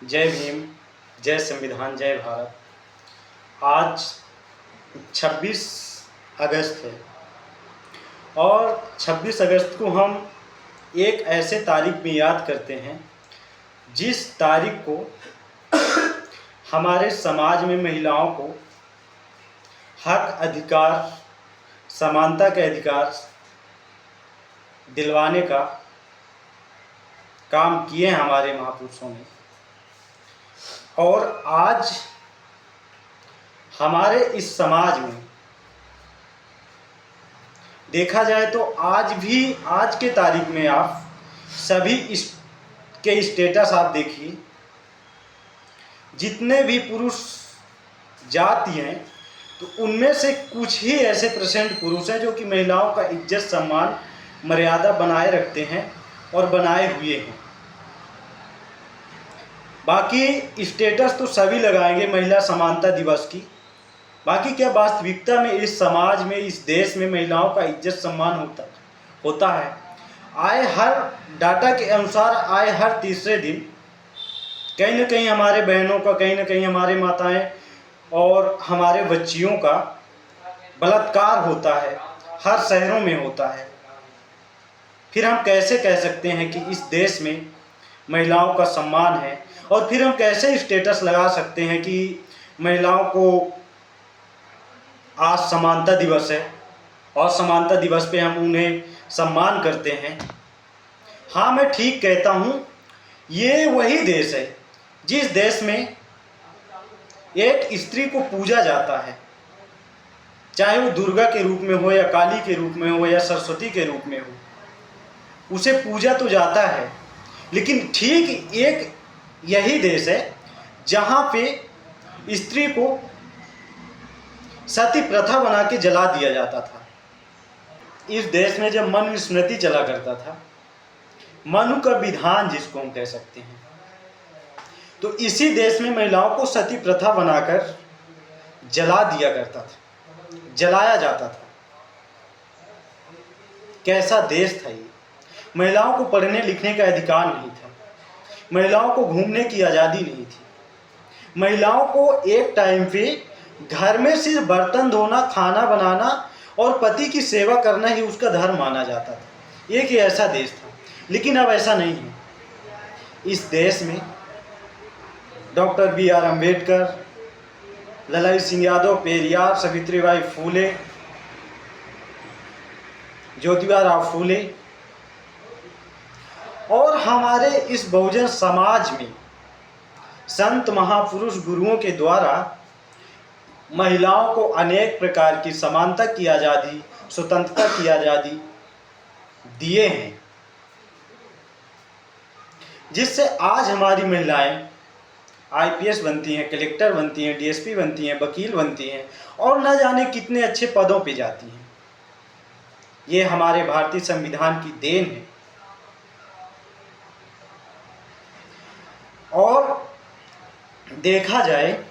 जय भीम, जय संविधान, जय भारत। आज 26 अगस्त है और 26 अगस्त को हम एक ऐसे तारीख में याद करते हैं जिस तारीख को हमारे समाज में महिलाओं को हक, अधिकार, समानता के अधिकार दिलवाने का काम किए हैं हमारे महापुरुषों ने। और आज हमारे इस समाज में देखा जाए तो आज के तारीख में आप सभी के स्टेटस आप देखिए, जितने भी पुरुष जाति हैं तो उनमें से कुछ ही ऐसे % पुरुष हैं जो कि महिलाओं का इज्जत, सम्मान, मर्यादा बनाए रखते हैं और बनाए हुए हैं। बाकी स्टेटस तो सभी लगाएंगे महिला समानता दिवस की। बाकी क्या वास्तविकता में इस समाज में, इस देश में महिलाओं का इज्जत सम्मान होता है? आए हर डाटा के अनुसार आए हर तीसरे दिन कहीं न कहीं हमारे बहनों का, कहीं न कहीं हमारे माताएं और हमारे बच्चियों का बलात्कार होता है, हर शहरों में होता है। फिर हम कैसे कह सकते हैं कि इस देश में महिलाओं का सम्मान है? और फिर हम कैसे स्टेटस लगा सकते हैं कि महिलाओं को आज समानता दिवस है और समानता दिवस पे हम उन्हें सम्मान करते हैं? हाँ, मैं ठीक कहता हूँ, ये वही देश है जिस देश में एक स्त्री को पूजा जाता है, चाहे वो दुर्गा के रूप में हो या काली के रूप में हो या सरस्वती के रूप में हो, उसे पूजा तो जाता है। लेकिन ठीक एक यही देश है जहाँ पे स्त्री को सती प्रथा बना के जला दिया जाता था। इस देश में जब मनु स्मृति चला करता था, मनु का विधान जिसको हम कह सकते हैं, तो इसी देश में महिलाओं को सती प्रथा बनाकर जला दिया करता था, जलाया जाता था। कैसा देश था ये? महिलाओं को पढ़ने लिखने का अधिकार नहीं था, महिलाओं को घूमने की आज़ादी नहीं थी, महिलाओं को एक टाइम पे घर में सिर्फ बर्तन धोना, खाना बनाना और पति की सेवा करना ही उसका धर्म माना जाता था। एक ही ऐसा देश था। लेकिन अब ऐसा नहीं है। इस देश में डॉक्टर B.R. अम्बेडकर, ललाई सिंह यादव, पेरियार, सावित्रीबाई फूले, ज्योतिबा राव फूले और हमारे इस बहुजन समाज में संत महापुरुष गुरुओं के द्वारा महिलाओं को अनेक प्रकार की समानता की आज़ादी, स्वतंत्रता की आज़ादी दिए हैं, जिससे आज हमारी महिलाएं IPS बनती हैं, कलेक्टर बनती हैं, DSP बनती हैं, वकील बनती हैं और न जाने कितने अच्छे पदों पे जाती हैं। ये हमारे भारतीय संविधान की देन है। और देखा जाए,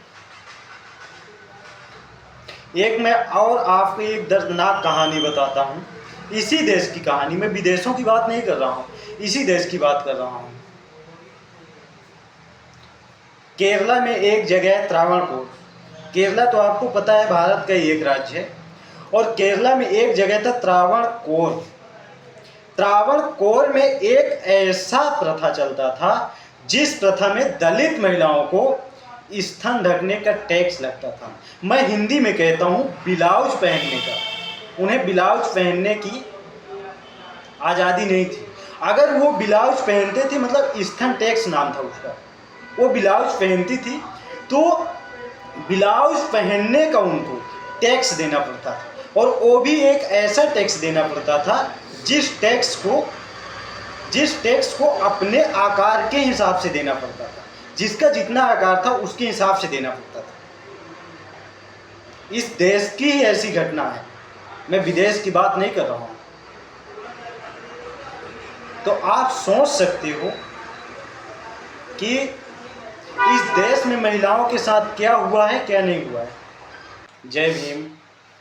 एक मैं और आपको एक दर्दनाक कहानी बताता हूँ। इसी देश की कहानी, मैं विदेशों की बात नहीं कर रहा हूँ, इसी देश की बात कर रहा हूँ। केरला में एक जगह है त्रावणकोर। केरला तो आपको पता है भारत का ही एक राज्य है, और केरला में एक जगह था त्रावणकोर। त्रावणकोर में एक ऐसा प्रथा चलता था जिस प्रथा में दलित महिलाओं को स्तन ढकने का टैक्स लगता था। मैं हिंदी में कहता हूँ ब्लाउज पहनने का। उन्हें ब्लाउज पहनने की आज़ादी नहीं थी। अगर वो ब्लाउज पहनते थे, मतलब स्तन टैक्स नाम था उसका, वो ब्लाउज पहनती थी तो ब्लाउज पहनने का उनको टैक्स देना पड़ता था। और वो भी एक ऐसा टैक्स देना पड़ता था जिस टैक्स को अपने आकार के हिसाब से देना पड़ता था। जिसका जितना आकार था उसके हिसाब से देना पड़ता था। इस देश की ही ऐसी घटना है, मैं विदेश की बात नहीं कर रहा हूँ। तो आप सोच सकते हो कि इस देश में महिलाओं के साथ क्या हुआ है, क्या नहीं हुआ है। जय भीम,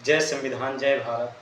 जय संविधान, जय भारत।